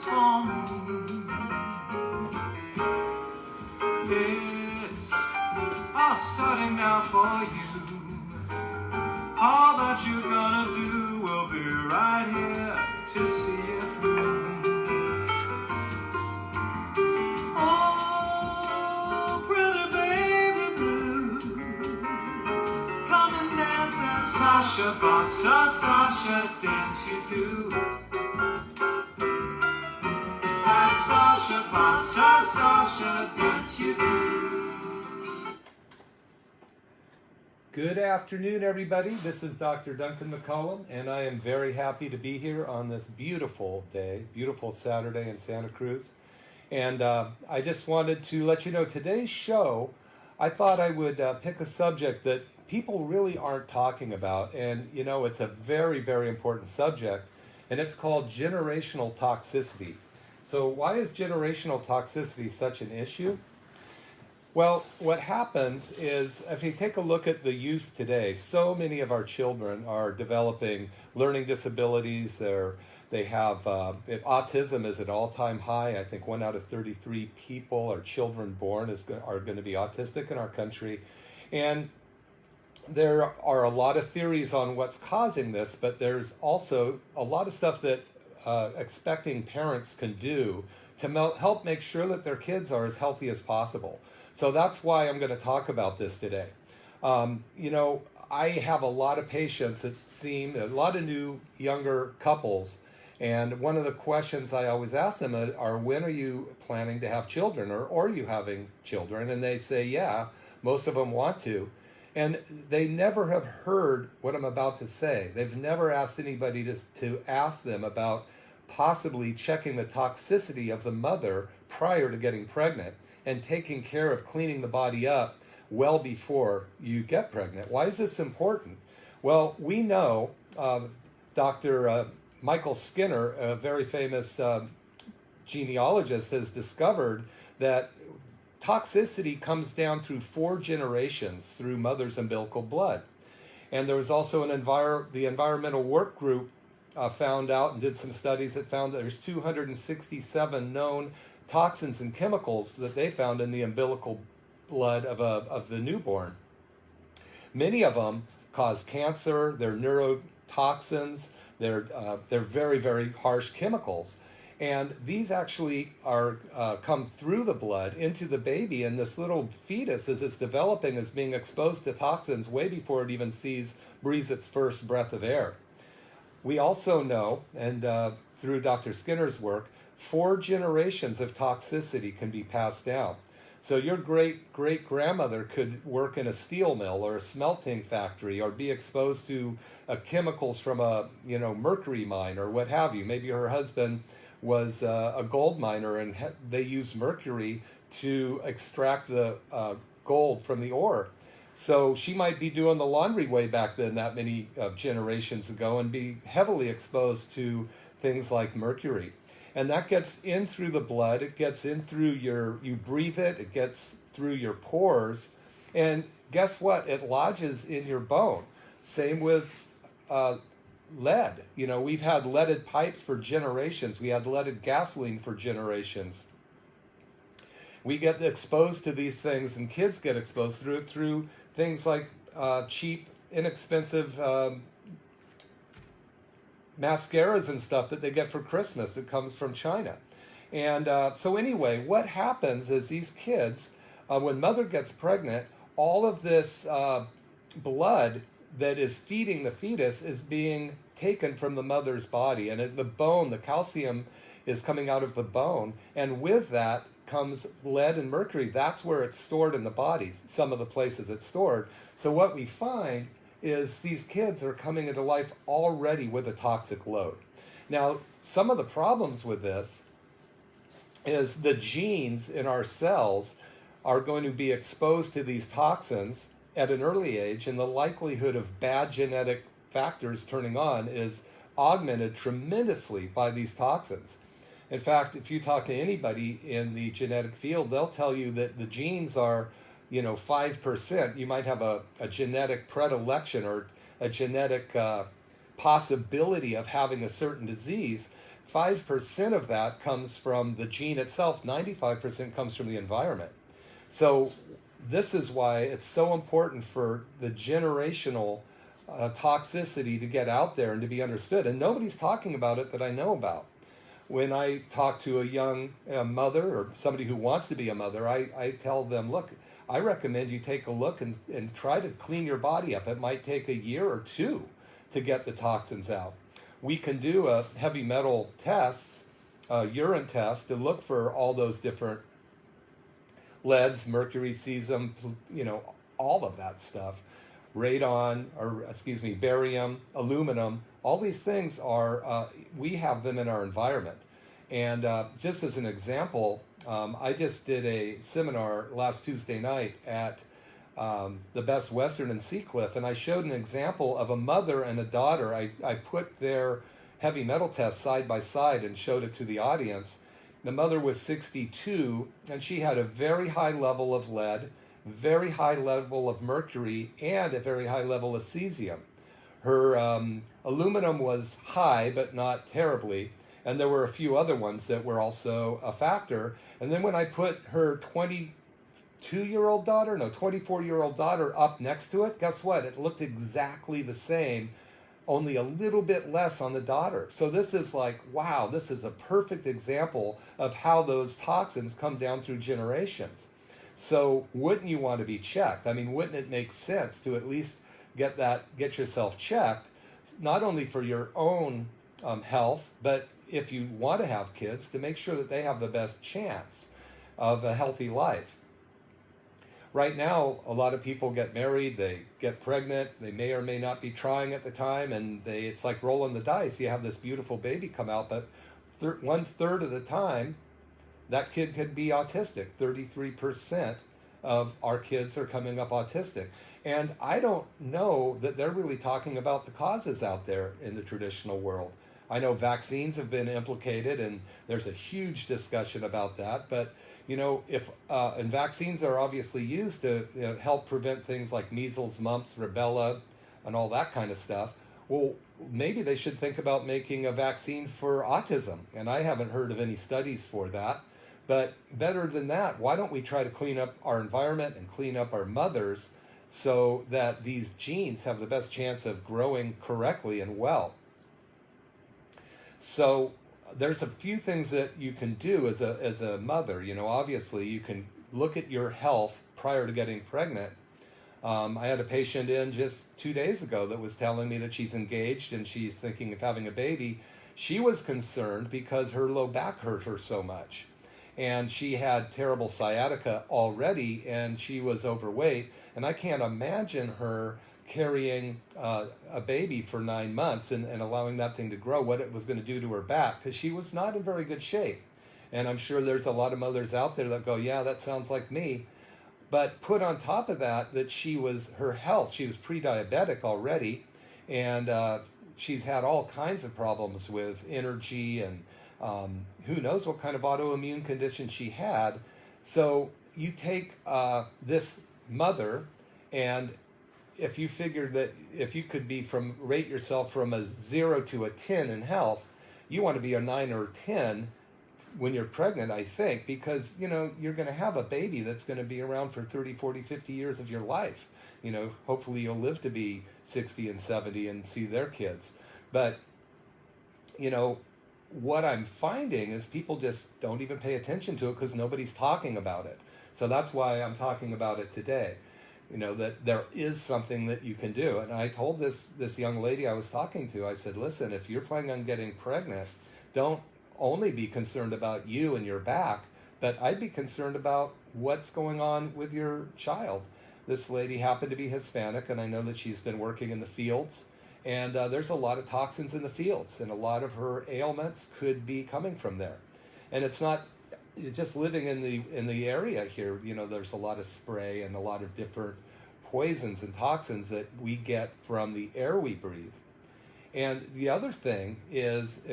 for me. It's all starting now for you. All that you're gonna do will be right here to see it through. Oh, pretty baby blue, come and dance that Sasha, Bossa, Sasha dance you do. That Sasha, Bossa, Sasha dance you do. Good afternoon, everybody. This is Dr. Duncan McCollum, and I am very happy to be here on this beautiful day, beautiful Saturday in Santa Cruz. And I just wanted to let you know today's show, I thought I would pick a subject that people really aren't talking about. And, you know, it's a very, very important subject, and it's called generational toxicity. So why is generational toxicity such an issue? Well, what happens is, if you take a look at the youth today, so many of our children are developing learning disabilities. They have autism is at all-time high. I think 1 out of 33 people or children born are going to be autistic in our country. And there are a lot of theories on what's causing this, but there's also a lot of stuff that expecting parents can do to help make sure that their kids are as healthy as possible. So that's why I'm going to talk about this today. You know, I have a lot of patients that a lot of new younger couples, and one of the questions I always ask them are, when are you planning to have children, or are you having children? And they say, yeah, most of them want to. And they never have heard what I'm about to say. They've never asked anybody to ask them about possibly checking the toxicity of the mother prior to getting pregnant and taking care of cleaning the body up well before you get pregnant. Why is this important? Well, we know Dr. Michael Skinner, a very famous genealogist, has discovered that toxicity comes down through 4 generations through mother's umbilical blood. And there was also the environmental work group found out and did some studies that found that there's 267 known toxins and chemicals that they found in the umbilical blood of the newborn. Many of them cause cancer. They're neurotoxins. They're very, very harsh chemicals. And these actually are come through the blood into the baby, and this little fetus, as it's developing, is being exposed to toxins way before it even breathes its first breath of air. We also know, and through Dr. Skinner's work, 4 generations of toxicity can be passed down. So your great-great-grandmother could work in a steel mill or a smelting factory, or be exposed to chemicals from a mercury mine or what have you. Maybe her husband was a gold miner, and they used mercury to extract the gold from the ore. So she might be doing the laundry way back then, that many generations ago, and be heavily exposed to things like mercury. And that gets in through the blood, it gets in through you breathe it gets through your pores, and guess what? It lodges in your bone. Same with lead. You know, we've had leaded pipes for generations. We had leaded gasoline for generations. We get exposed to these things, and kids get exposed through things like cheap, inexpensive mascaras and stuff that they get for Christmas. It comes from China. And so anyway, what happens is these kids, when mother gets pregnant, all of this blood that is feeding the fetus is being taken from the mother's body. And the bone, the calcium is coming out of the bone. And with that comes lead and mercury. That's where it's stored in the body, some of the places it's stored. So what we find is these kids are coming into life already with a toxic load. Now, some of the problems with this is the genes in our cells are going to be exposed to these toxins at an early age, and the likelihood of bad genetic factors turning on is augmented tremendously by these toxins. In fact, if you talk to anybody in the genetic field, they'll tell you that the genes are 5%. You might have a genetic predilection or a genetic possibility of having a certain disease. 5% of that comes from the gene itself, 95% comes from the environment. So this is why it's so important for the generational toxicity to get out there and to be understood. And nobody's talking about it that I know about. When I talk to a young mother or somebody who wants to be a mother, I tell them, look, I recommend you take a look and try to clean your body up. It might take a year or two to get the toxins out. We can do a heavy metal tests, urine test, to look for all those different leads, mercury, cesium, all of that stuff. Barium, aluminum, all these things are, we have them in our environment. And just as an example, I just did a seminar last Tuesday night at the Best Western in Seacliff, and I showed an example of a mother and a daughter. I put their heavy metal tests side by side and showed it to the audience. The mother was 62, and she had a very high level of lead, very high level of mercury, and a very high level of cesium. Her aluminum was high, but not terribly, and there were a few other ones that were also a factor. And then when I put her 24-year-old daughter up next to it, guess what? It looked exactly the same, only a little bit less on the daughter. So this is like, wow, this is a perfect example of how those toxins come down through generations. So wouldn't you want to be checked? I mean, wouldn't it make sense to at least get yourself checked, not only for your own health, but if you want to have kids, to make sure that they have the best chance of a healthy life. Right now, a lot of people get married, they get pregnant, they may or may not be trying at the time, and it's like rolling the dice. You have this beautiful baby come out, but 1/3 of the time, that kid could be autistic. 33% of our kids are coming up autistic. And I don't know that they're really talking about the causes out there in the traditional world. I know vaccines have been implicated, and there's a huge discussion about that. But, and vaccines are obviously used to help prevent things like measles, mumps, rubella, and all that kind of stuff. Well, maybe they should think about making a vaccine for autism. And I haven't heard of any studies for that. But better than that, why don't we try to clean up our environment and clean up our mothers so that these genes have the best chance of growing correctly and well? So there's a few things that you can do as a mother. Obviously you can look at your health prior to getting pregnant. I had a patient in just 2 days ago that was telling me that she's engaged and she's thinking of having a baby. She was concerned because her low back hurt her so much. And she had terrible sciatica already, and she was overweight. And I can't imagine her carrying a baby for 9 months and allowing that thing to grow, what it was going to do to her back, because she was not in very good shape. And I'm sure there's a lot of mothers out there that go, yeah, that sounds like me. But put on top of that she was pre-diabetic already, and she's had all kinds of problems with energy and who knows what kind of autoimmune condition she had. So you take this mother, and if you figured that if you could rate yourself from a 0 to a 10 in health, you want to be a 9 or 10 when you're pregnant, I think, because you're going to have a baby that's going to be around for 30, 40, 50 years of your life. Hopefully you'll live to be 60 and 70 and see their kids. But what I'm finding is people just don't even pay attention to it because nobody's talking about it. So that's why I'm talking about it today. That there is something that you can do. And I told this young lady I was talking to, I said, listen, if you're planning on getting pregnant, don't only be concerned about you and your back, but I'd be concerned about what's going on with your child. This lady happened to be Hispanic, and I know that she's been working in the fields. And there's a lot of toxins in the fields, and a lot of her ailments could be coming from there. And it's not just living in the area here. There's a lot of spray and a lot of different poisons and toxins that we get from the air we breathe. And the other thing is,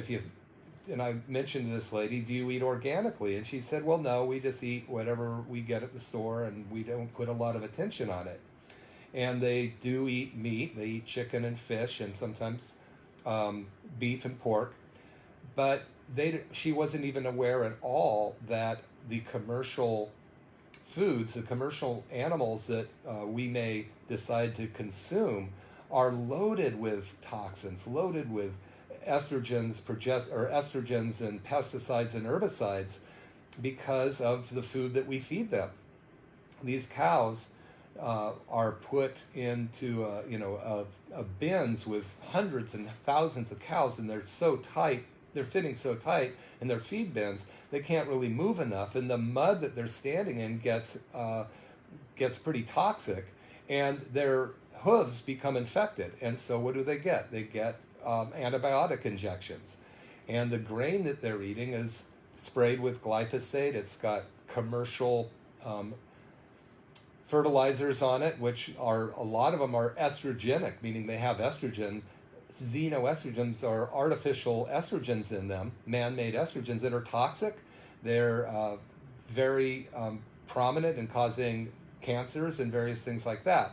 and I mentioned to this lady, do you eat organically? And she said, well, no, we just eat whatever we get at the store, and we don't put a lot of attention on it. And they do eat meat. They eat chicken and fish and sometimes beef and pork. But she wasn't even aware at all that the commercial foods, the commercial animals that we may decide to consume, are loaded with toxins, loaded with estrogens, estrogens and pesticides and herbicides because of the food that we feed them. These cows are put into bins with hundreds and thousands of cows, and they're so tight, they're fitting so tight in their feed bins, they can't really move enough, and the mud that they're standing in gets pretty toxic, and their hooves become infected. And so what do? They get antibiotic injections, and the grain that they're eating is sprayed with glyphosate. It's got commercial fertilizers on it, which are, a lot of them are estrogenic, meaning they have estrogen. Xenoestrogens are artificial estrogens in them, man-made estrogens that are toxic. They're very prominent in causing cancers and various things like that.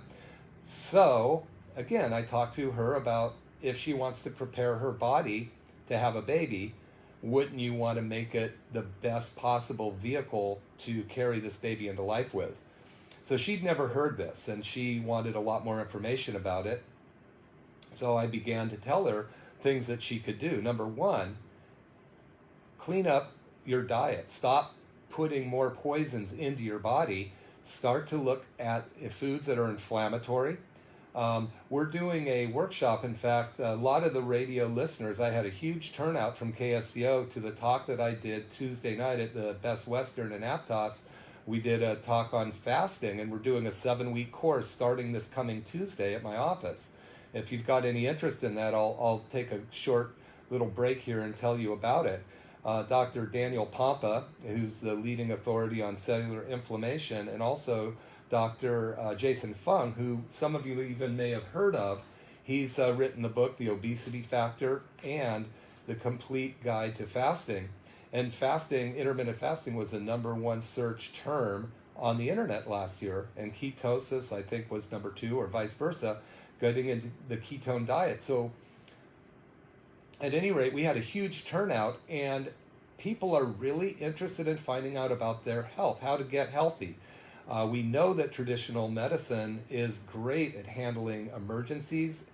So again, I talked to her about, if she wants to prepare her body to have a baby, wouldn't you want to make it the best possible vehicle to carry this baby into life with? So she'd never heard this, and she wanted a lot more information about it. So I began to tell her things that she could do. Number one, clean up your diet. Stop putting more poisons into your body. Start to look at foods that are inflammatory. We're doing a workshop. In fact, a lot of the radio listeners, I had a huge turnout from KSCO to the talk that I did Tuesday night at the Best Western in Aptos. We did a talk on fasting, and we're doing a 7-week course starting this coming Tuesday at my office. If you've got any interest in that, I'll take a short little break here and tell you about it. Dr. Daniel Pompa, who's the leading authority on cellular inflammation, and also Dr. Jason Fung, who some of you even may have heard of. He's written the book, The Obesity Factor, and The Complete Guide to Fasting. And fasting, intermittent fasting, was the #1 search term on the internet last year. And ketosis, I think, was number 2, or vice versa, getting into the ketone diet. So at any rate, we had a huge turnout, and people are really interested in finding out about their health, how to get healthy. We know that traditional medicine is great at handling emergencies,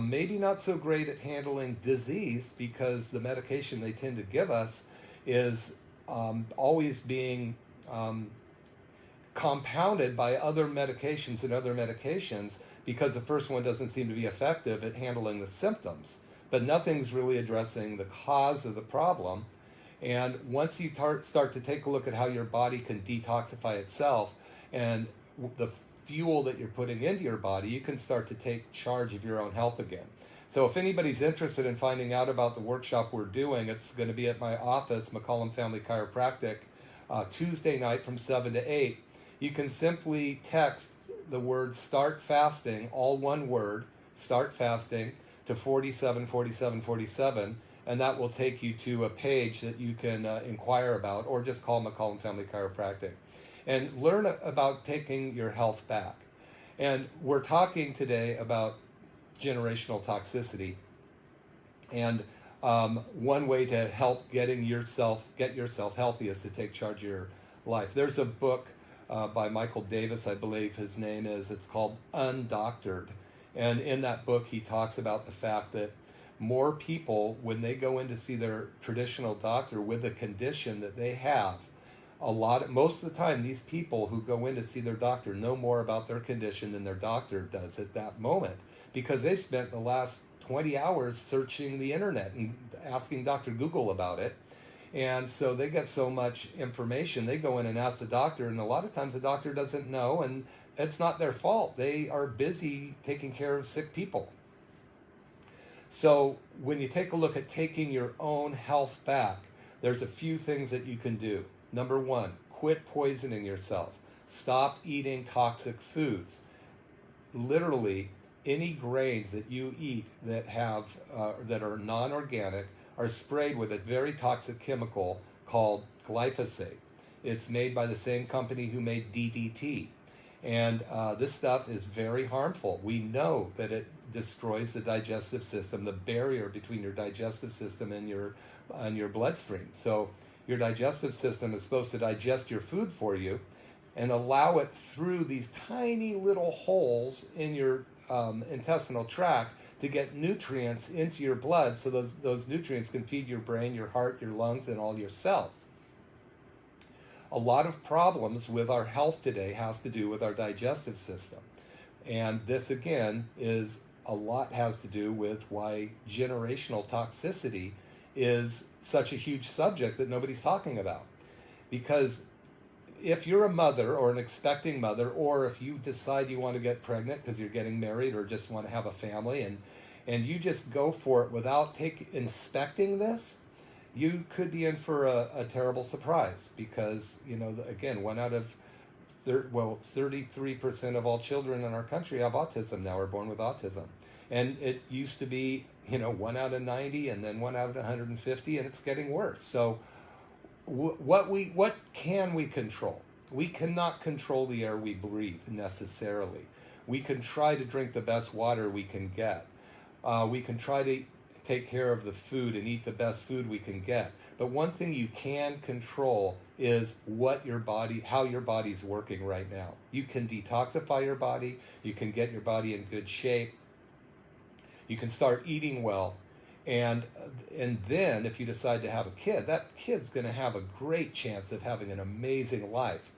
maybe not so great at handling disease, because the medication they tend to give us is always being compounded by other medications, because the first one doesn't seem to be effective at handling the symptoms, but nothing's really addressing the cause of the problem. And once you start to take a look at how your body can detoxify itself and the fuel that you're putting into your body, you can start to take charge of your own health again. So if anybody's interested in finding out about the workshop we're doing, it's going to be at my office, McCollum Family Chiropractic, Tuesday night from 7 to 8. You can simply text the word "start fasting," all one word, "start fasting," to 474747, and that will take you to a page that you can inquire about, or just call McCollum Family Chiropractic and learn about taking your health back. And we're talking today about generational toxicity, and one way to help get yourself healthy is to take charge of your life. There's a book by Michael Davis, I believe his name is. It's called Undoctored, and in that book he talks about the fact that more people, when they go in to see their traditional doctor with a condition that they have, most of the time, these people who go in to see their doctor know more about their condition than their doctor does at that moment, because they spent the last 20 hours searching the internet and asking Dr. Google about it. And so they get so much information, they go in and ask the doctor, and a lot of times the doctor doesn't know, and it's not their fault. They are busy taking care of sick people. So when you take a look at taking your own health back, there's a few things that you can do. Number 1, quit poisoning yourself. Stop eating toxic foods. Literally, any grains that you eat that are non-organic are sprayed with a very toxic chemical called glyphosate. It's made by the same company who made DDT. And this stuff is very harmful. We know that it destroys the digestive system, the barrier between your digestive system and your bloodstream. So your digestive system is supposed to digest your food for you and allow it through these tiny little holes in your intestinal tract to get nutrients into your blood, so those nutrients can feed your brain, your heart, your lungs, and all your cells. A lot of problems with our health today has to do with our digestive system. And this again has to do with why generational toxicity is such a huge subject that nobody's talking about. Because if you're a mother or an expecting mother, or if you decide you want to get pregnant because you're getting married or just want to have a family, and you just go for it without inspecting this, you could be in for a terrible surprise. Because, again, 33% of all children in our country have autism now, are born with autism. And it used to be, 1 out of 90 and then 1 out of 150, and it's getting worse. So what can we control? We cannot control the air we breathe necessarily. We can try to drink the best water we can get. We can try to take care of the food and eat the best food we can get. But one thing you can control is how your body's working right now. You can detoxify your body. You can get your body in good shape. You can start eating well. And then if you decide to have a kid, that kid's going to have a great chance of having an amazing life.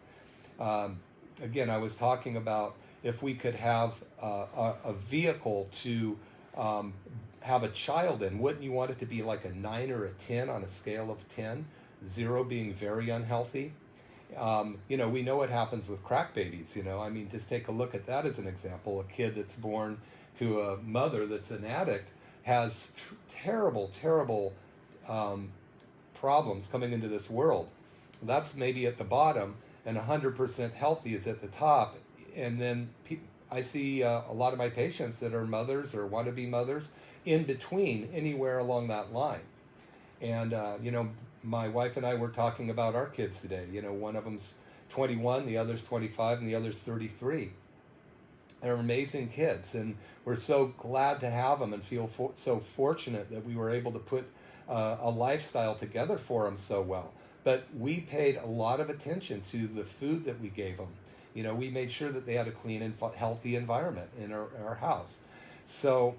Again, I was talking about if we could have a vehicle to have a child in, wouldn't you want it to be like a 9 or a 10 on a scale of 10? 0 being very unhealthy. We know what happens with crack babies. Just take a look at that as an example. A kid that's born to a mother that's an addict has terrible problems coming into this world. That's maybe at the bottom, and 100% healthy is at the top. And then I see a lot of my patients that are mothers or want to be mothers in between, anywhere along that line. And my wife and I were talking about our kids today. One of them's 21, the other's 25, and the other's 33. They're amazing kids, and we're so glad to have them and feel so fortunate that we were able to put a lifestyle together for them so well. But we paid a lot of attention to the food that we gave them. We made sure that they had a clean and healthy environment in our house. So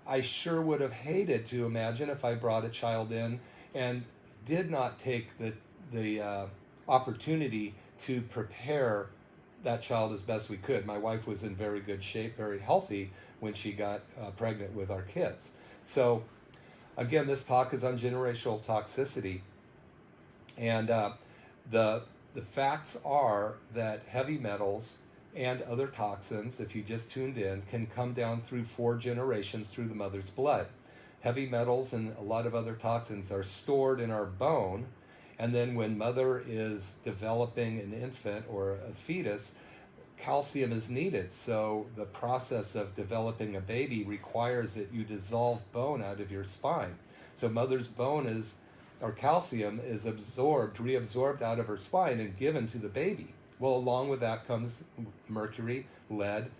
I sure would have hated to imagine if I brought a child in and did not take the opportunity to prepare that child as best we could. My wife was in very good shape, very healthy when she got pregnant with our kids. So again, this talk is on generational toxicity. And the facts are that heavy metals and other toxins, if you just tuned in, can come down through 4 generations through the mother's blood. Heavy metals and a lot of other toxins are stored in our bone, and then when mother is developing an infant or a fetus, calcium is needed. So the process of developing a baby requires that you dissolve bone out of your spine. So mother's bone or calcium is reabsorbed out of her spine and given to the baby. Well, along with that comes mercury, lead,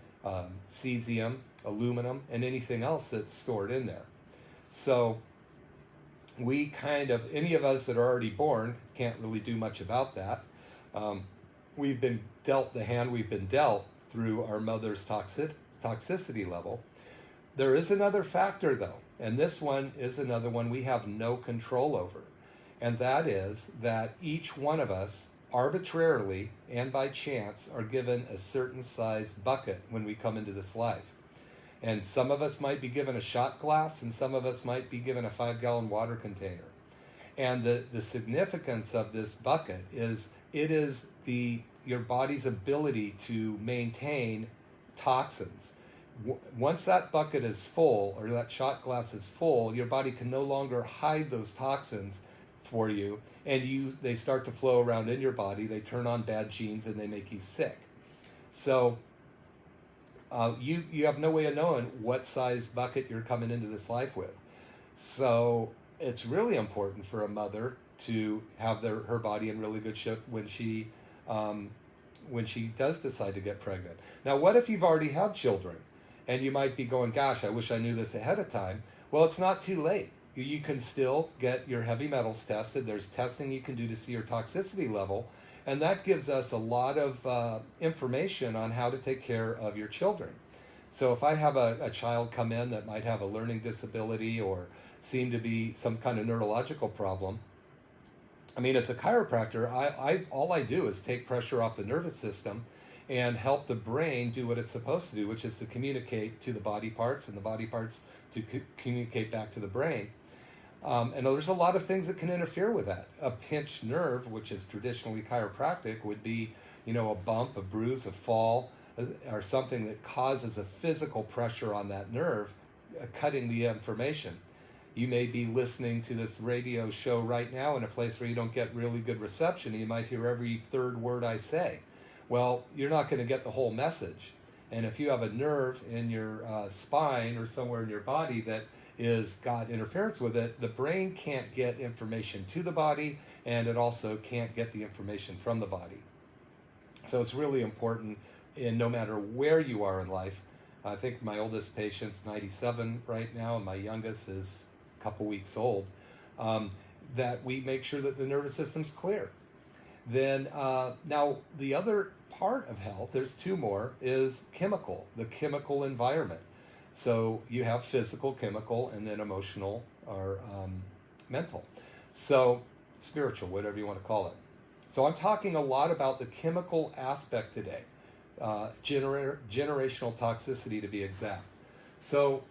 cesium, aluminum, and anything else that's stored in there. So any of us that are already born can't really do much about that. We've been dealt the hand we've been dealt through our mother's toxicity level. There is another factor though, and this one is another one we have no control over. And that is that each one of us arbitrarily and by chance are given a certain size bucket when we come into this life. And some of us might be given a shot glass, and some of us might be given a 5-gallon water container. And the significance of this bucket is it is your body's ability to maintain toxins. Once that bucket is full, or that shot glass is full, your body can no longer hide those toxins for you, and they start to flow around in your body. They turn on bad genes and they make you sick. So you have no way of knowing what size bucket you're coming into this life with. So it's really important for a mother to have her body in really good shape when she does decide to get pregnant. Now, what if you've already had children And you might be going, gosh, I wish I knew this ahead of time. Well, it's not too late. You can still get your heavy metals tested. There's testing you can do to see your toxicity level. And that gives us a lot of information on how to take care of your children. So if I have a child come in that might have a learning disability or seem to be some kind of neurological problem, I mean, as a chiropractor, all I do is take pressure off the nervous system and help the brain do what it's supposed to do, which is to communicate to the body parts and the body parts to communicate back to the brain. And there's a lot of things that can interfere with that. A pinched nerve, which is traditionally chiropractic, would be, a bump, a bruise, a fall, or something that causes a physical pressure on that nerve, cutting the information. You may be listening to this radio show right now in a place where you don't get really good reception. You might hear every third word I say. Well, you're not going to get the whole message. And if you have a nerve in your spine or somewhere in your body that is got interference with it, the brain can't get information to the body, and it also can't get the information from the body. So it's really important, in no matter where you are in life. I think my oldest patient's 97 right now, and my youngest is a couple weeks old, that we make sure that the nervous system's clear. Then now the other part of health, there's two more, is chemical, the chemical environment. So you have physical, chemical, and then emotional or mental. So spiritual, whatever you want to call it. So I'm talking a lot about the chemical aspect today, generational toxicity to be exact. So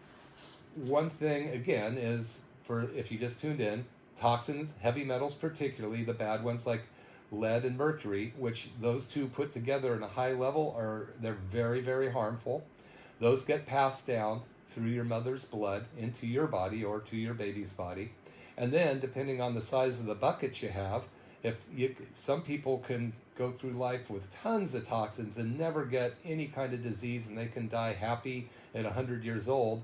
one thing, again, is for if you just tuned in, toxins, heavy metals particularly, the bad ones like lead and mercury, which those two put together in a high level they're very, very harmful. Those get passed down through your mother's blood into your body or to your baby's body. And then, depending on the size of the bucket you have, some people can go through life with tons of toxins and never get any kind of disease, and they can die happy at 100 years old.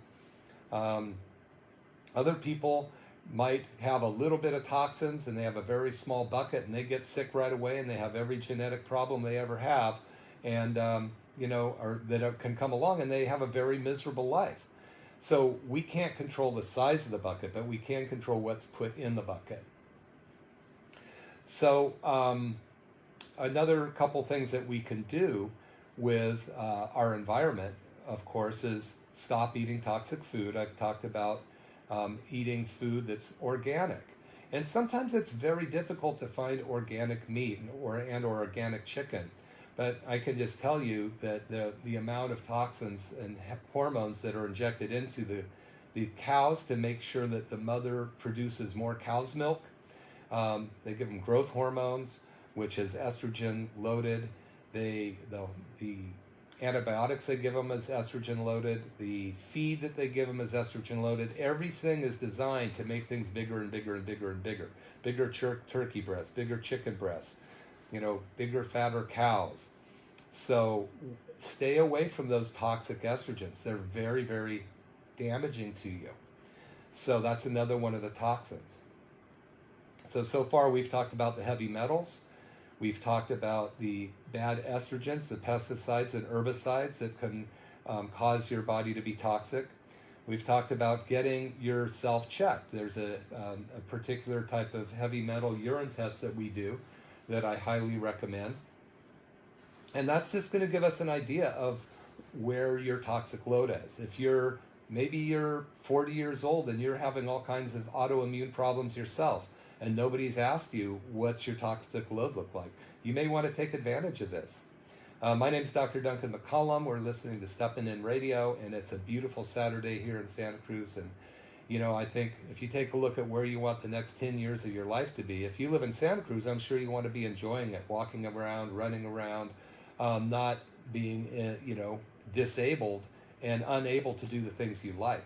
Other people might have a little bit of toxins and they have a very small bucket and they get sick right away and they have every genetic problem they ever have, and or that can come along, and they have a very miserable life. So we can't control the size of the bucket, but we can control what's put in the bucket. So another couple things that we can do with our environment, of course, is stop eating toxic food. I've talked about eating food that's organic. And sometimes it's very difficult to find organic meat or organic chicken. But I can just tell you that the amount of toxins and hormones that are injected into the cows to make sure that the mother produces more cow's milk. They give them growth hormones, which is estrogen loaded. The antibiotics they give them is estrogen loaded. The feed that they give them is estrogen loaded. Everything is designed to make things bigger and bigger and bigger and bigger. Bigger turkey breasts, bigger chicken breasts, bigger, fatter cows. So stay away from those toxic estrogens. They're very, very damaging to you. So that's another one of the toxins. So far we've talked about the heavy metals. We've talked about the bad estrogens, the pesticides and herbicides that can cause your body to be toxic. We've talked about getting yourself checked. There's a particular type of heavy metal urine test that we do that I highly recommend. And that's just going to give us an idea of where your toxic load is. If maybe you're 40 years old and you're having all kinds of autoimmune problems yourself, and nobody's asked you what's your toxic load look like, you may want to take advantage of this. My name's Dr. Duncan McCollum. We're listening to Steppin' In Radio, and it's a beautiful Saturday here in Santa Cruz. And I think if you take a look at where you want the next 10 years of your life to be, if you live in Santa Cruz, I'm sure you want to be enjoying it, walking around, running around, not being, disabled and unable to do the things you like.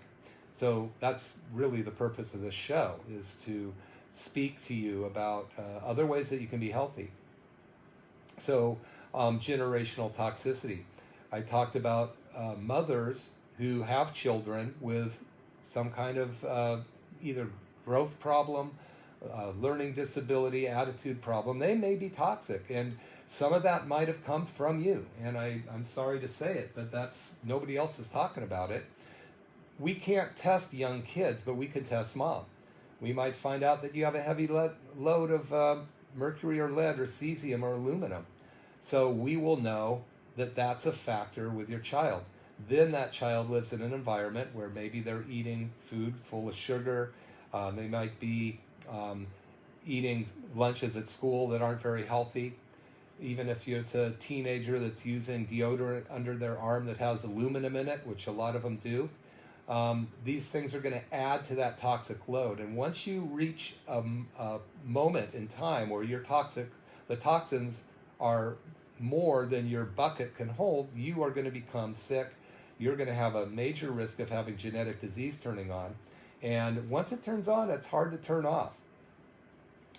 So that's really the purpose of this show, is to speak to you about other ways that you can be healthy. So generational toxicity. I talked about mothers who have children with some kind of either growth problem learning disability, attitude problem, they may be toxic. And some of that might have come from you. And I'm sorry to say it, but nobody else is talking about it. We can't test young kids, but we can test mom. We might find out that you have a heavy load of mercury or lead or cesium or aluminum. So we will know that that's a factor with your child. Then that child lives in an environment where maybe they're eating food full of sugar. They might be eating lunches at school that aren't very healthy. Even if it's a teenager that's using deodorant under their arm that has aluminum in it, which a lot of them do, these things are going to add to that toxic load. And once you reach a moment in time where the toxins are more than your bucket can hold, you are going to become sick. You're going to have a major risk of having genetic disease turning on. And once it turns on, it's hard to turn off.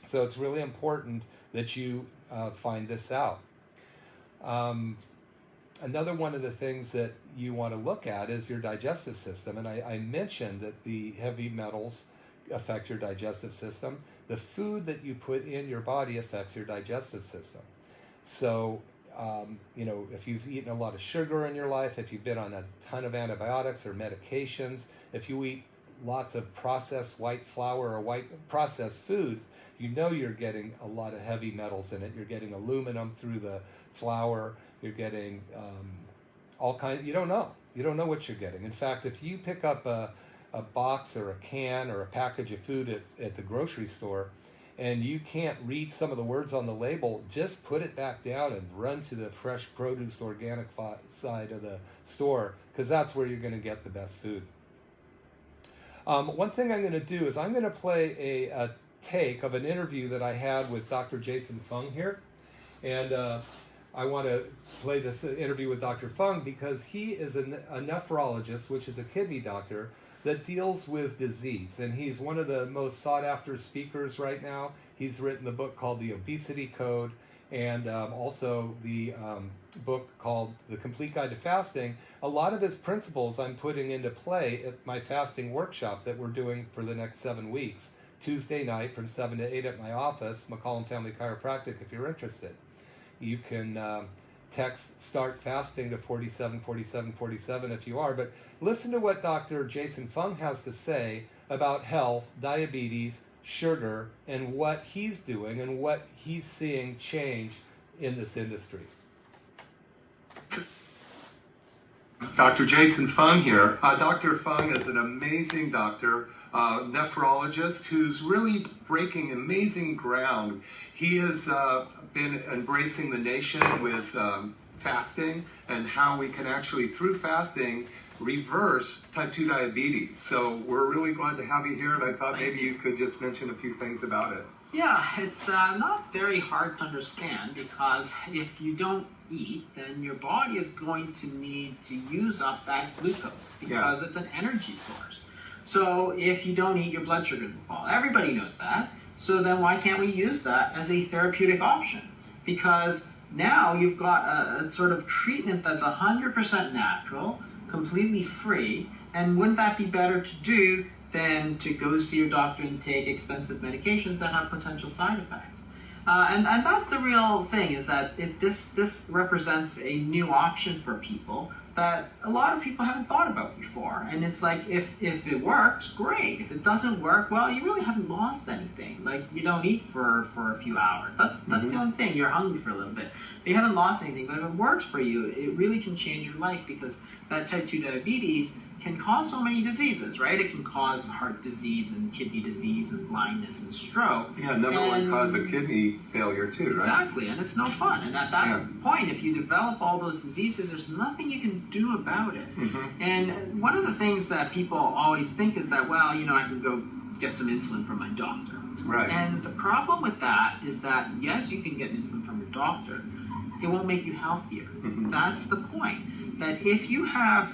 So it's really important that you find this out. Another one of the things that you want to look at is your digestive system. And I mentioned that the heavy metals affect your digestive system. The food that you put in your body affects your digestive system. So, if you've eaten a lot of sugar in your life, if you've been on a ton of antibiotics or medications, if you eat lots of processed white flour or processed food, you're getting a lot of heavy metals in it. You're getting aluminum through the flour. You're getting all kinds. You don't know what you're getting. In fact, if you pick up a box or a can or a package of food at the grocery store and you can't read some of the words on the label, just put it back down and run to the fresh produce organic side of the store, because that's where you're going to get the best food. One thing I'm going to do is I'm going to play a take of an interview that I had with Dr. Jason Fung here. And I want to play this interview with Dr. Fung because he is a nephrologist, which is a kidney doctor, that deals with disease. And he's one of the most sought after speakers right now. He's written the book called The Obesity Code, and also the book called The Complete Guide to Fasting. A lot of his principles I'm putting into play at my fasting workshop that we're doing for the next 7 weeks, Tuesday night from 7 to 8 at my office, McCollum Family Chiropractic, if you're interested. You can text START FASTING to 474747 if you are. But listen to what Dr. Jason Fung has to say about health, diabetes, sugar, and what he's doing and what he's seeing change in this industry. Dr. Jason Fung here. Dr. Fung is an amazing doctor, nephrologist who's really breaking amazing ground. He has been embracing the nation with fasting and how we can actually, through fasting, reverse type 2 diabetes. So we're really glad to have you here, and I thought maybe you could just mention a few things about it. Yeah, it's not very hard to understand, because if you don't eat, then your body is going to need to use up that glucose, because it's an energy source. So if you don't eat, your blood sugar will fall. Everybody knows that. So then why can't we use that as a therapeutic option? Because now you've got a sort of treatment that's 100% natural, completely free, and wouldn't that be better to do than to go see your doctor and take expensive medications that have potential side effects? And that's the real thing, is that this represents a new option for people that a lot of people haven't thought about before. And it's like, if it works, great. If it doesn't work, well, you really haven't lost anything. Like, you don't eat for a few hours. That's the only thing. You're hungry for a little bit. But you haven't lost anything. But if it works for you, it really can change your life, because that type 2 diabetes can cause so many diseases, right? It can cause heart disease and kidney disease and blindness and stroke. Yeah, number one cause of kidney failure too, right? Exactly, and it's no fun. And at that point, if you develop all those diseases, there's nothing you can do about it. And one of the things that people always think is that, well, I can go get some insulin from my doctor. Right. And the problem with that is that, yes, you can get insulin from your doctor. It won't make you healthier. That's the point. That if you have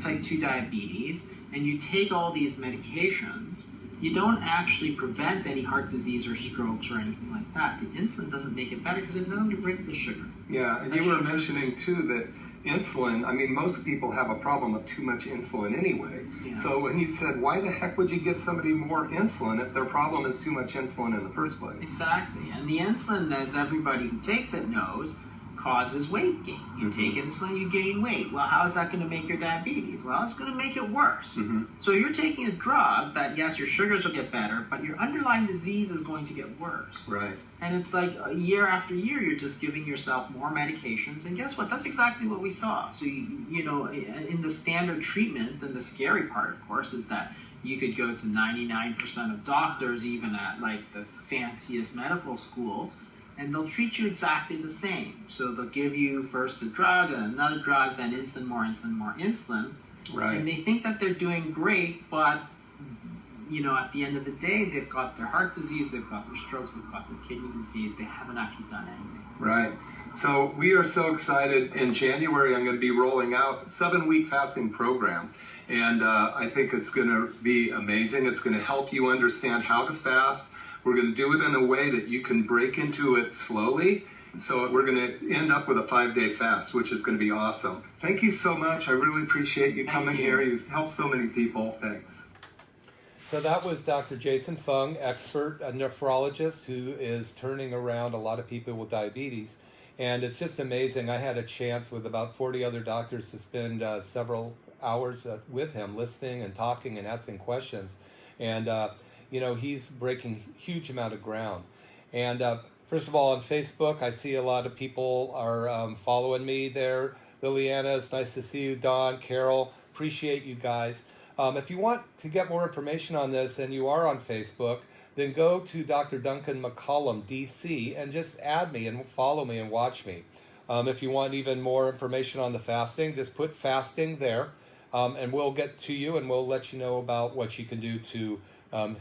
type 2 diabetes and you take all these medications, you don't actually prevent any heart disease or strokes or anything like that. The insulin doesn't make it better because it knows to break the sugar. Yeah, and you were mentioning too that insulin, I mean, most people have a problem with too much insulin anyway. Yeah. So when he said, why the heck would you give somebody more insulin if their problem is too much insulin in the first place? Exactly. And the insulin, as everybody who takes it knows, causes weight gain. You take insulin, you gain weight. Well, how is that going to make your diabetes? Well, it's going to make it worse. So you're taking a drug that, yes, your sugars will get better, but your underlying disease is going to get worse. Right. And it's like year after year, you're just giving yourself more medications. And guess what? That's exactly what we saw. So, you know, in the standard treatment, and the scary part, of course, is that you could go to 99% of doctors, even at like the fanciest medical schools, and they'll treat you exactly the same. So they'll give you first a drug, and another drug, then insulin, more insulin, more insulin. Right. And they think that they're doing great, but, you know, at the end of the day, they've got their heart disease, they've got their strokes, they've got their kidney disease. They haven't actually done anything. Right. So we are so excited. In January, I'm going to be rolling out a 7-week fasting program. And I think it's going to be amazing. It's going to help you understand how to fast. We're going to do it in a way that you can break into it slowly. So we're going to end up with a 5-day fast, which is going to be awesome. Thank you so much. I really appreciate you coming here. You've helped so many people. Thanks. So that was Dr. Jason Fung, expert, a nephrologist who is turning around a lot of people with diabetes. And it's just amazing. I had a chance with about 40 other doctors to spend several hours with him, listening and talking and asking questions. And you know, he's breaking huge amount of ground. And first of all, on Facebook, I see a lot of people are following me there. Liliana, it's nice to see you. Don, Carol, appreciate you guys. If you want to get more information on this and you are on Facebook, then go to Dr. Duncan McCollum, DC, and just add me and follow me and watch me. If you want even more information on the fasting, just put fasting there, and we'll get to you and we'll let you know about what you can do to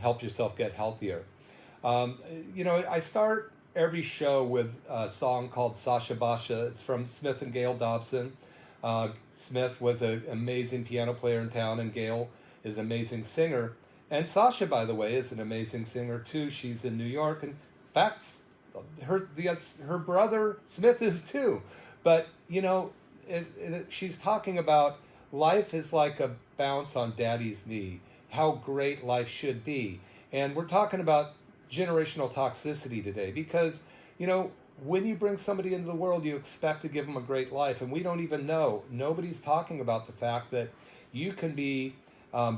help yourself get healthier. You know, I start every show with a song called Sasha Basha. It's from Smith and Gail Dobson. Smith was an amazing piano player in town, and Gail is an amazing singer. And Sasha, by the way, is an amazing singer too. She's in New York, and in fact, her brother Smith is too. But you know, she's talking about life is like a bounce on daddy's knee. How great life should be. And we're talking about generational toxicity today because, you know, when you bring somebody into the world, you expect to give them a great life. And we don't even know. Nobody's talking about the fact that you can be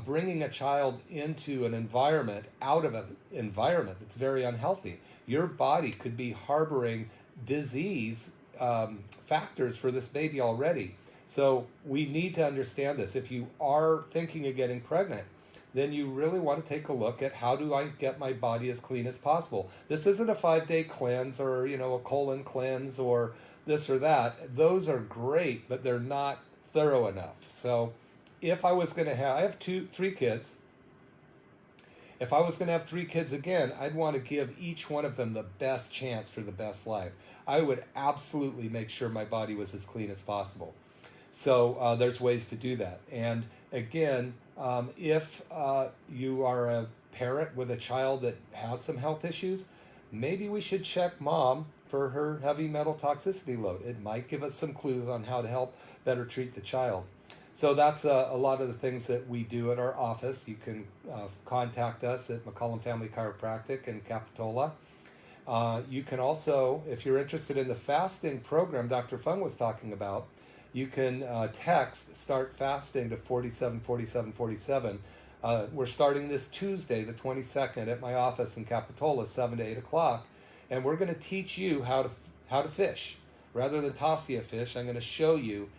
bringing a child into an environment, out of an environment that's very unhealthy. Your body could be harboring disease factors for this baby already. So we need to understand this. If you are thinking of getting pregnant, then you really want to take a look at how do I get my body as clean as possible. This isn't a 5-day cleanse or, you know, a colon cleanse or this or that. Those are great, but they're not thorough enough. So if I was going to have, I have 3 kids. If I was going to have 3 kids again, I'd want to give each one of them the best chance for the best life. I would absolutely make sure my body was as clean as possible. So there's ways to do that. And again, if you are a parent with a child that has some health issues, maybe we should check mom for her heavy metal toxicity load. It might give us some clues on how to help better treat the child. So that's a lot of the things that we do at our office. You can contact us at McCollum Family Chiropractic in Capitola. You can also, if you're interested in the fasting program Dr. Fung was talking about, you can text Start Fasting to 474747. We're starting this Tuesday, the 22nd, at my office in Capitola, 7 to 8 o'clock, and we're going to teach you how to fish. Rather than toss you a fish, I'm going to show you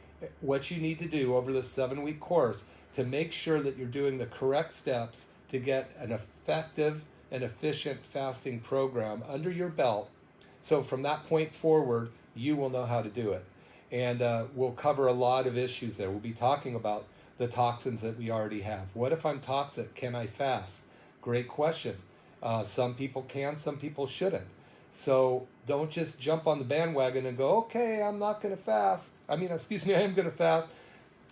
what you need to do over this 7-week course to make sure that you're doing the correct steps to get an effective and efficient fasting program under your belt. So from that point forward, you will know how to do it. And we'll cover a lot of issues there. We'll be talking about the toxins that we already have. What if I'm toxic? Can I fast? Great question. Some people can, some people shouldn't. So don't just jump on the bandwagon and go, okay, I'm not going to fast. I am going to fast.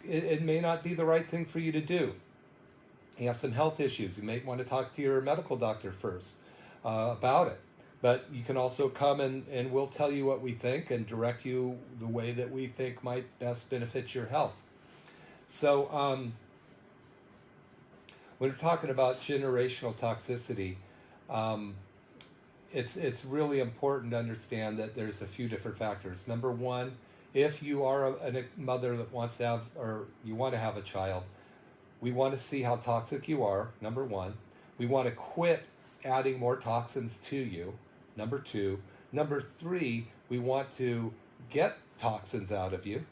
It may not be the right thing for you to do. You have some health issues. You may want to talk to your medical doctor first about it. But you can also come and we'll tell you what we think and direct you the way that we think might best benefit your health. So when we're talking about generational toxicity, it's really important to understand that there's a few different factors. Number one, if you are a mother that wants to have, or you want to have a child, we want to see how toxic you are, number one. We want to quit adding more toxins to you, number two. Number three, we want to get toxins out of you.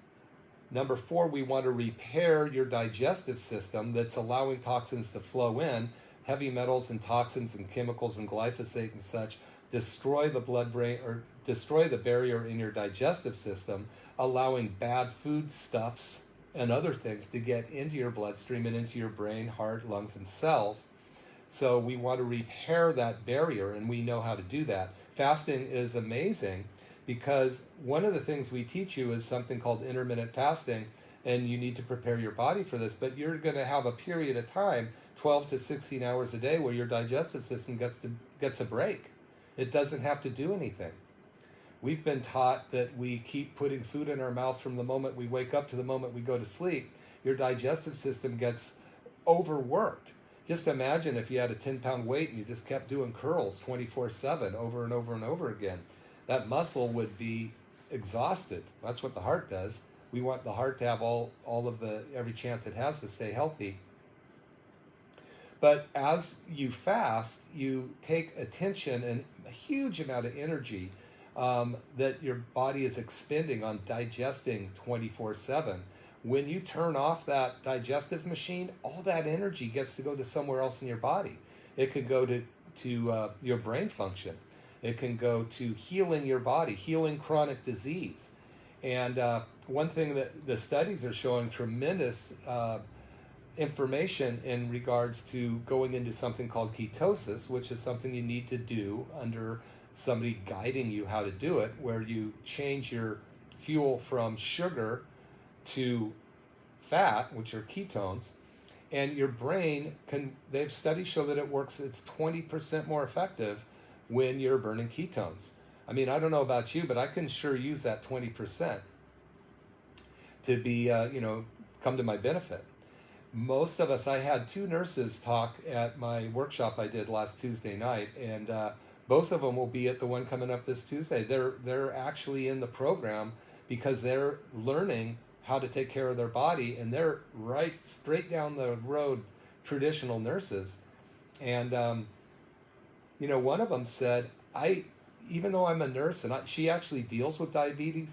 Number four, we want to repair your digestive system that's allowing toxins to flow in. Heavy metals and toxins and chemicals and glyphosate and such destroy the blood-brain, or destroy the barrier in your digestive system, allowing bad foodstuffs and other things to get into your bloodstream and into your brain, heart, lungs, and cells. So we want to repair that barrier, and we know how to do that. Fasting is amazing because one of the things we teach you is something called intermittent fasting, and you need to prepare your body for this, but you're going to have a period of time, 12 to 16 hours a day, where your digestive system gets a break. It doesn't have to do anything. We've been taught that we keep putting food in our mouth from the moment we wake up to the moment we go to sleep. Your digestive system gets overworked. Just imagine if you had a 10-pound weight and you just kept doing curls 24/7 over and over and over again. That muscle would be exhausted. That's what the heart does. We want the heart to have every chance it has to stay healthy. But as you fast, you take attention and a huge amount of energy that your body is expending on digesting 24/7. When you turn off that digestive machine, all that energy gets to go to somewhere else in your body. It could go to your brain function. It can go to healing your body, healing chronic disease. And one thing that the studies are showing tremendous information in regards to going into something called ketosis, which is something you need to do under somebody guiding you how to do it, where you change your fuel from sugar to fat, which are ketones, and your brain they've studies show that it's 20% more effective when you're burning ketones. I mean, I don't know about you, but I can sure use that 20% to be, come to my benefit. Most of us, I had 2 nurses talk at my workshop I did last Tuesday night, and both of them will be at the one coming up this Tuesday. They're actually in the program because they're learning how to take care of their body, and they're right straight down the road traditional nurses. And one of them said, even though I'm a nurse, and she actually deals with gestational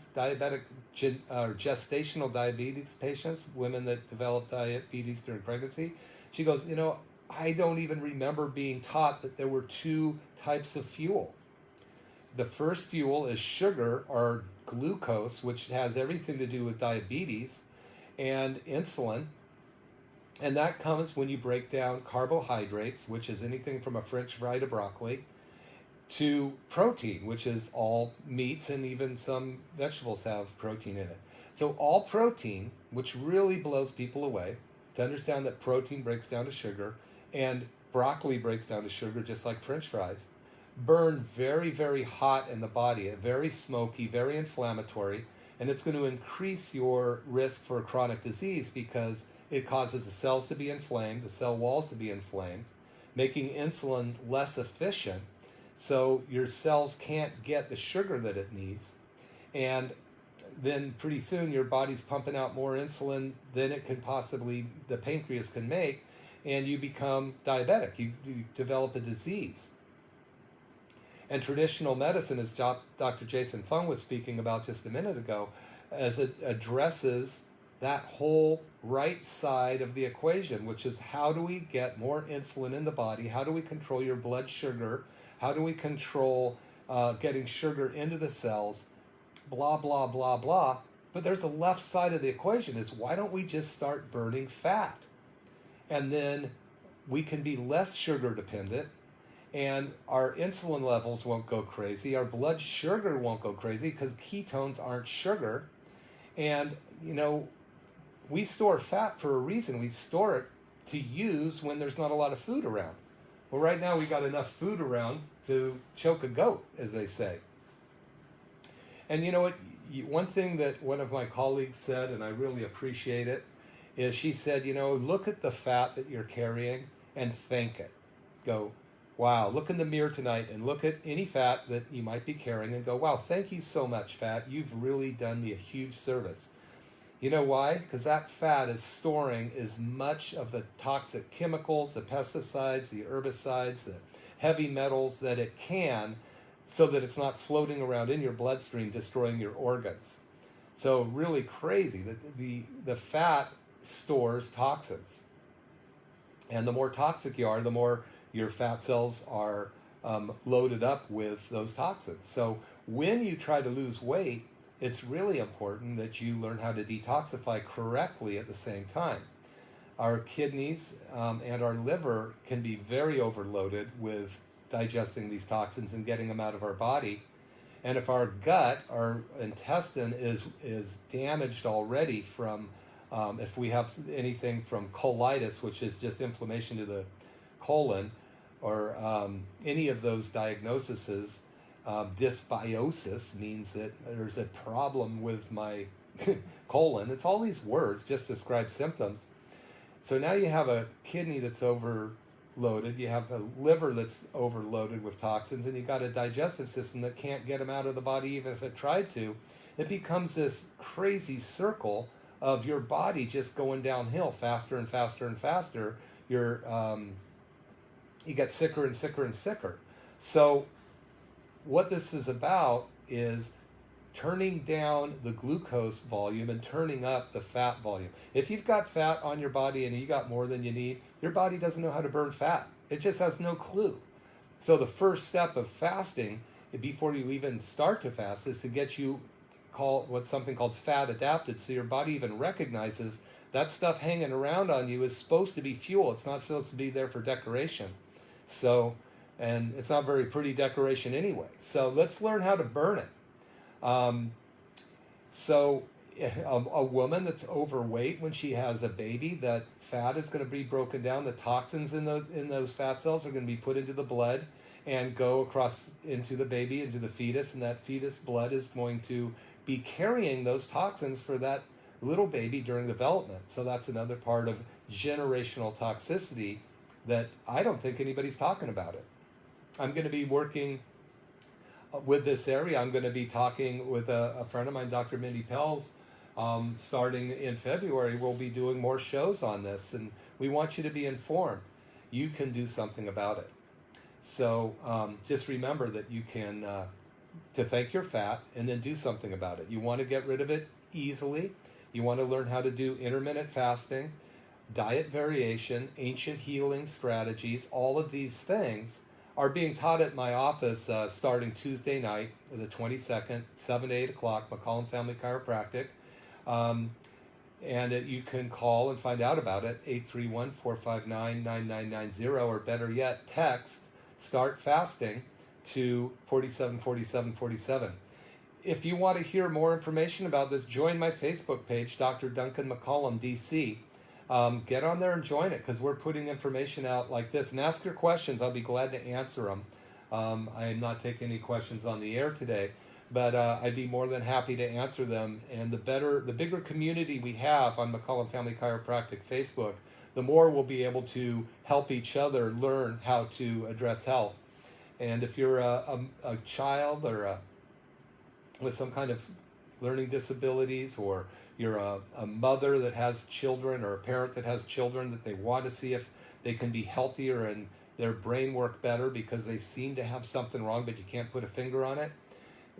diabetes patients, women that develop diabetes during pregnancy. She goes, I don't even remember being taught that there were 2 types of fuel. The first fuel is sugar or glucose, which has everything to do with diabetes, and insulin. And that comes when you break down carbohydrates, which is anything from a French fry to broccoli, to protein, which is all meats, and even some vegetables have protein in it. So all protein, which really blows people away, to understand that protein breaks down to sugar, and broccoli breaks down to sugar just like French fries, burn very, very hot in the body, very smoky, very inflammatory, and it's going to increase your risk for chronic disease because it causes the cells to be inflamed, the cell walls to be inflamed, making insulin less efficient, so your cells can't get the sugar that it needs, and then pretty soon your body's pumping out more insulin than the pancreas can make, and you become diabetic. You develop a disease. And traditional medicine, as Dr. Jason Fung was speaking about just a minute ago, as it addresses that whole right side of the equation, which is how do we get more insulin in the body? How do we control your blood sugar? How do we control getting sugar into the cells? Blah, blah, blah, blah. But there's a left side of the equation is why don't we just start burning fat? And then we can be less sugar dependent, and our insulin levels won't go crazy. Our blood sugar won't go crazy because ketones aren't sugar. And, we store fat for a reason. We store it to use when there's not a lot of food around. Well, right now we got enough food around to choke a goat, as they say. And you know what? One thing that one of my colleagues said, and I really appreciate it, is she said, you know, look at the fat that you're carrying and thank it. Go, wow, look in the mirror tonight and look at any fat that you might be carrying and go, wow, thank you so much, fat. You've really done me a huge service. You know why? Because that fat is storing as much of the toxic chemicals, the pesticides, the herbicides, the heavy metals that it can, so that it's not floating around in your bloodstream destroying your organs. So really crazy that the fat stores toxins. And the more toxic you are, the more your fat cells are loaded up with those toxins. So when you try to lose weight, it's really important that you learn how to detoxify correctly at the same time. Our kidneys and our liver can be very overloaded with digesting these toxins and getting them out of our body. And if our gut, our intestine is damaged already from, if we have anything from colitis, which is just inflammation to the colon, or any of those diagnoses, dysbiosis means that there's a problem with my colon. It's all these words just describe symptoms. So now you have a kidney that's overloaded, you have a liver that's overloaded with toxins, and you've got a digestive system that can't get them out of the body even if it tried to. It becomes this crazy circle of your body just going downhill faster and faster and faster. You get sicker and sicker and sicker. So what this is about is turning down the glucose volume and turning up the fat volume. If you've got fat on your body and you got more than you need, your body doesn't know how to burn fat. It just has no clue. So the first step of fasting, before you even start to fast, is to get you something called fat adapted, so your body even recognizes that stuff hanging around on you is supposed to be fuel. It's not supposed to be there for decoration. So, and it's not very pretty decoration anyway. So let's learn how to burn it. So a woman that's overweight, when she has a baby, that fat is going to be broken down. The toxins in those fat cells are going to be put into the blood and go across into the baby, into the fetus, and that fetus blood is going to be carrying those toxins for that little baby during development. So that's another part of generational toxicity that I don't think anybody's talking about it. I'm going to be working with this area. I'm going to be talking with a friend of mine, Dr. Mindy Pelz, starting in February. We'll be doing more shows on this, and we want you to be informed. You can do something about it. So just remember that you can, to thank your fat and then do something about it. You want to get rid of it easily. You want to learn how to do intermittent fasting, diet variation, ancient healing strategies. All of these things are being taught at my office starting Tuesday night, the 22nd, 7 to 8 o'clock, McCollum Family Chiropractic. And you can call and find out about it, 831-459-9990, or better yet, text Start Fasting to 474747. If you want to hear more information about this, join my Facebook page, Dr. Duncan McCollum, DC. Get on there and join it, because we're putting information out like this. And ask your questions. I'll be glad to answer them. I am not taking any questions on the air today, but I'd be more than happy to answer them. And the bigger community we have on McCollum Family Chiropractic Facebook, the more we'll be able to help each other learn how to address health. And if you're a child or with some kind of learning disabilities, or you're a mother that has children, or a parent that has children that they want to see if they can be healthier and their brain work better because they seem to have something wrong but you can't put a finger on it,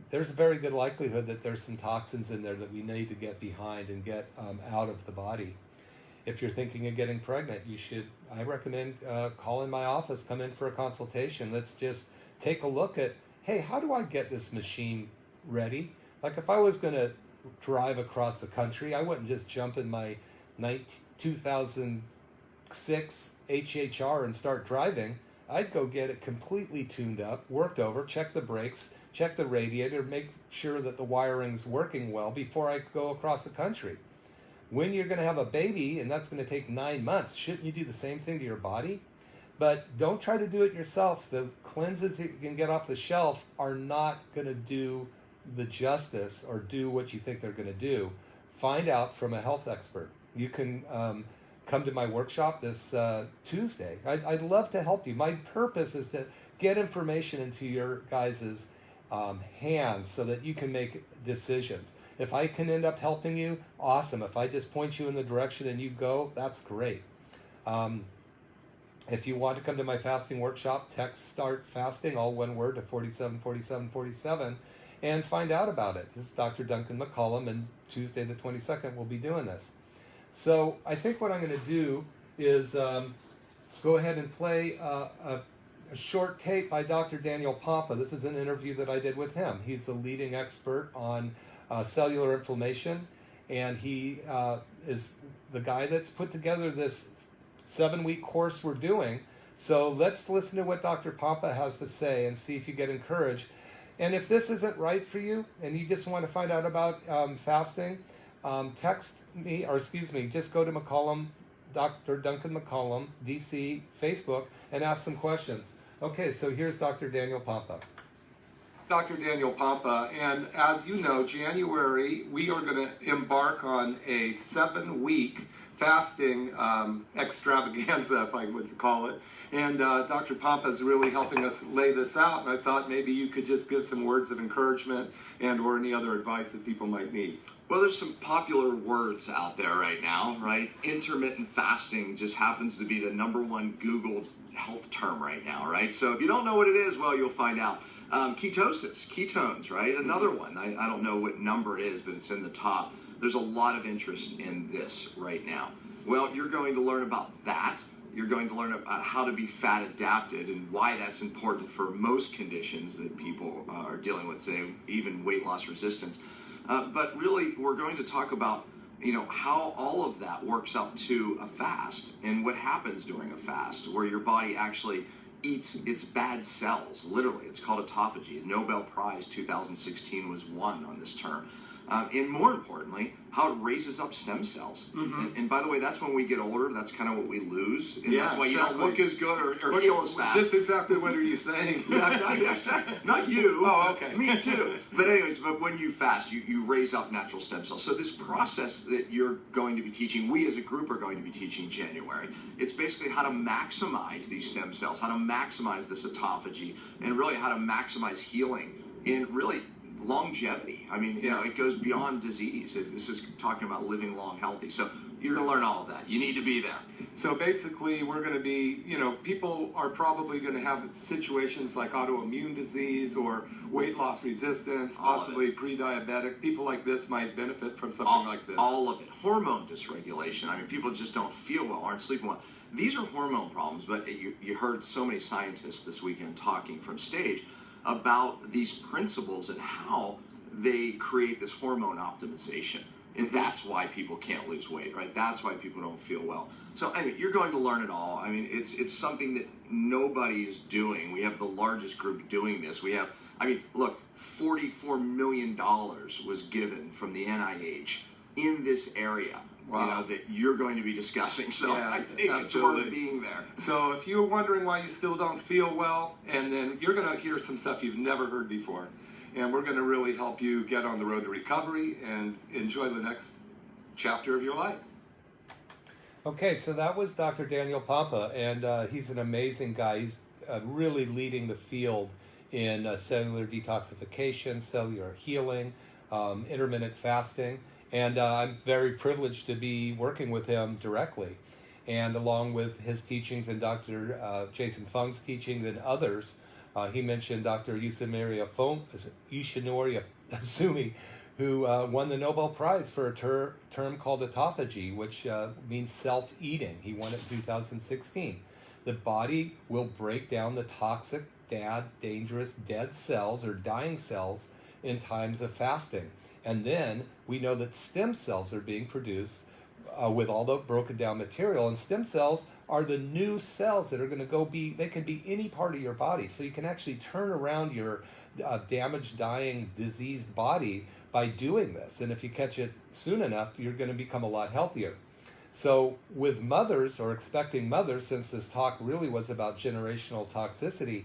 there's a very good likelihood that there's some toxins in there that we need to get behind and get out of the body. If you're thinking of getting pregnant, I recommend calling my office, come in for a consultation. Let's just take a look at, hey, how do I get this machine ready? Like if I was going to drive across the country, I wouldn't just jump in my 2006 HHR and start driving. I'd go get it completely tuned up, worked over, check the brakes, check the radiator, make sure that the wiring's working well before I go across the country. When you're going to have a baby, and that's going to take 9 months, shouldn't you do the same thing to your body? But don't try to do it yourself. The cleanses that you can get off the shelf are not going to do the justice or do what you think they're going to do. Find out from a health expert. You can come to my workshop this Tuesday. I'd love to help you. My purpose is to get information into your guys' hands so that you can make decisions. If I can end up helping you, awesome. If I just point you in the direction and you go, that's great. If you want to come to my fasting workshop, text START FASTING, all one word, to 474747 and find out about it. This is Dr. Duncan McCollum, and Tuesday the 22nd we'll be doing this. So I think what I'm going to do is go ahead and play a short tape by Dr. Daniel Pompa. This is an interview that I did with him. He's the leading expert on cellular inflammation, and he is the guy that's put together this 7-week course we're doing. So let's listen to what Dr. Pompa has to say and see if you get encouraged. And if this isn't right for you and you just want to find out about fasting, text me, or excuse me, just go to McCollum, Dr. Duncan McCollum, DC, Facebook, and ask some questions. Okay, so here's Dr. Daniel Pompa. Dr. Daniel Pompa, and as you know, January, we are going to embark on a 7-week fasting extravaganza, if I would call it. And Dr. Pompa is really helping us lay this out, and I thought maybe you could just give some words of encouragement and or any other advice that people might need. Well, there's some popular words out there right now, right? Intermittent fasting just happens to be the #1 Googled health term right now, right? So if you don't know what it is, well, you'll find out. Ketosis, ketones, right? Another one. I don't know what number it is, but it's in the top. There's a lot of interest in this right now. Well, you're going to learn about that. You're going to learn about how to be fat adapted and why that's important for most conditions that people are dealing with today, even weight loss resistance. But really, we're going to talk about, how all of that works up to a fast and what happens during a fast, where your body actually eats its bad cells, literally. It's called autophagy. A Nobel Prize 2016 was won on this term. And more importantly, how it raises up stem cells. Mm-hmm. And by the way, that's when we get older, that's kind of what we lose. And that's why you don't look as good or heal as fast. Just exactly what are you saying? Not you. Oh, okay. Me too. But anyways, when you fast, you raise up natural stem cells. So this process that you're going to be teaching, we as a group are going to be teaching in January, it's basically how to maximize these stem cells, how to maximize this autophagy, and really how to maximize healing in really longevity. I mean, it goes beyond disease. This is talking about living long, healthy. So you're going to learn all of that. You need to be there. So basically, we're going to be, people are probably going to have situations like autoimmune disease or weight loss resistance, possibly pre-diabetic. People like this might benefit from something like this. All of it. Hormone dysregulation. I mean, people just don't feel well, aren't sleeping well. These are hormone problems, but you heard so many scientists this weekend talking from stage about these principles and how they create this hormone optimization. And that's why people can't lose weight, right? That's why people don't feel well. So anyway, you're going to learn it all. I mean, it's something that nobody is doing. We have the largest group doing this. We have, look, $44 million was given from the NIH in this area. Wow. That you're going to be discussing. So I think it's worth being there. So if you're wondering why you still don't feel well, and then you're going to hear some stuff you've never heard before. And we're going to really help you get on the road to recovery and enjoy the next chapter of your life. Okay, so that was Dr. Daniel Pompa, and he's an amazing guy. He's really leading the field in cellular detoxification, cellular healing, intermittent fasting. And I'm very privileged to be working with him directly. And along with his teachings and Dr. Jason Fung's teachings and others, he mentioned Dr. Yushinori Asumi, who won the Nobel Prize for a term called autophagy, which means self-eating. He won it in 2016. The body will break down the toxic, dangerous, dead cells or dying cells in times of fasting. And then we know that stem cells are being produced with all the broken down material. And stem cells are the new cells that are going to they can be any part of your body. So you can actually turn around your damaged, dying, diseased body by doing this. And if you catch it soon enough, you're going to become a lot healthier. So with mothers or expecting mothers, since this talk really was about generational toxicity,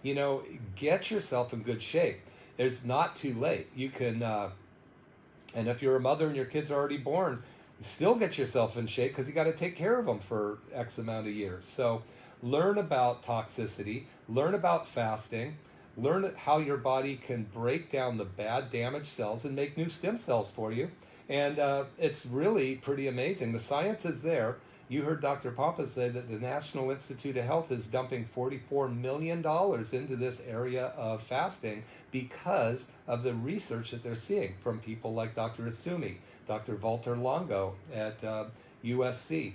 you know, get yourself in good shape. It's not too late. You can, and if you're a mother and your kids are already born, still get yourself in shape because you got to take care of them for X amount of years. So learn about toxicity, learn about fasting, learn how your body can break down the bad damaged cells and make new stem cells for you. And it's really pretty amazing. The science is there. You heard Dr. Pompa say that the National Institute of Health is dumping $44 million into this area of fasting because of the research that they're seeing from people like Dr. Asumi, Dr. Walter Longo at USC.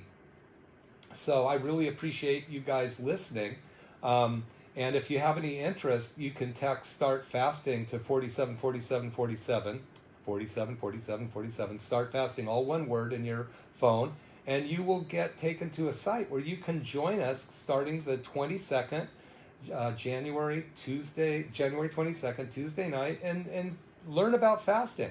So I really appreciate you guys listening. And if you have any interest, you can text Start Fasting to 474747. 474747. Start Fasting, all one word, in your phone, and you will get taken to a site where you can join us starting the 22nd, January 22nd, Tuesday night, and learn about fasting.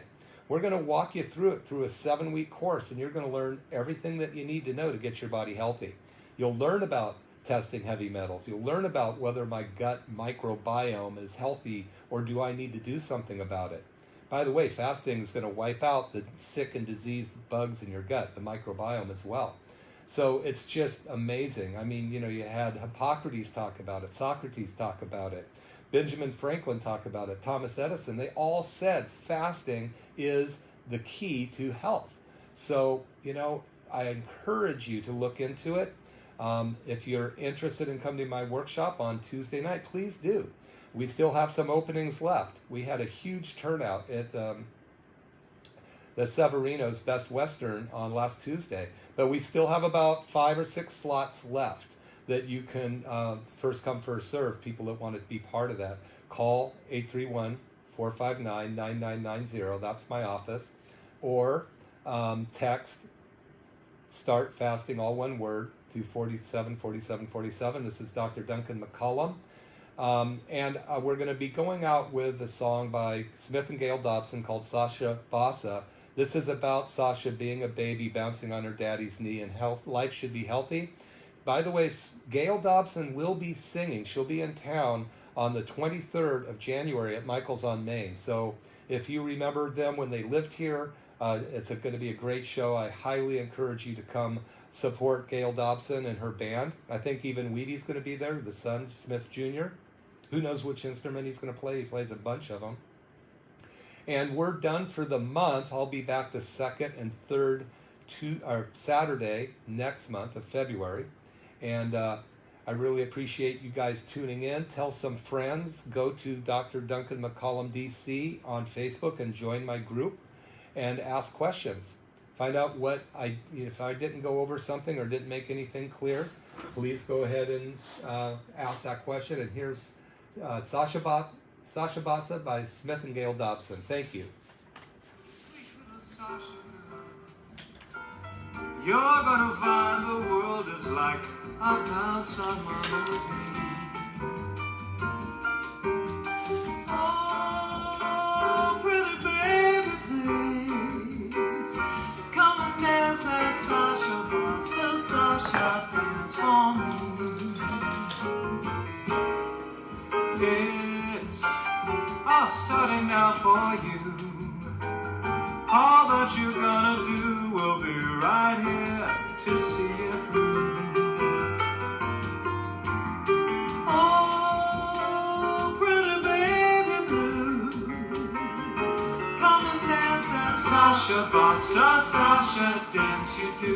We're going to walk you through it through a 7-week course, and you're going to learn everything that you need to know to get your body healthy. You'll learn about testing heavy metals. You'll learn about whether my gut microbiome is healthy or do I need to do something about it. By the way, fasting is going to wipe out the sick and diseased bugs in your gut, the microbiome as well. So it's just amazing. I mean, you know, you had Hippocrates talk about it, Socrates talk about it, Benjamin Franklin talk about it, Thomas Edison. They all said fasting is the key to health. So, you know, I encourage you to look into it. If you're interested in coming to my workshop on Tuesday night, please do. We still have some openings left. We had a huge turnout at the Severino's Best Western on last Tuesday, but we still have about 5 or 6 slots left that you can first come, first serve, people that want to be part of that. Call 831-459-9990, that's my office, or text Start Fasting, all one word, to 474747. This is Dr. Duncan McCollum. And we're going to be going out with a song by Smith and Gail Dobson called Sasha Bassa. This is about Sasha being a baby bouncing on her daddy's knee, and life should be healthy. By the way, Gail Dobson will be singing. She'll be in town on the 23rd of January at Michael's on Main. So if you remember them when they lived here, it's going to be a great show. I highly encourage you to come support Gail Dobson and her band. I think even Wheaty's going to be there, the son, Smith Jr. Who knows which instrument he's going to play? He plays a bunch of them. And we're done for the month. I'll be back the 2nd and 3rd Saturday next month of February. And I really appreciate you guys tuning in. Tell some friends. Go to Dr. Duncan McCollum DC on Facebook and join my group and ask questions. Find out if I didn't go over something or didn't make anything clear, please go ahead and ask that question. And here's Sasha Bassa by Smith and Gail Dobson. Thank you. You're gonna find the world is like a bounce on my routine. Oh, pretty baby, please come and dance that Sasha Bassa, Sasha, dance for me. It's all starting now for you. All that you're gonna do will be right here to see it through. Oh, pretty baby blue, come and dance that Sasha Bassa, Sasha dance you do.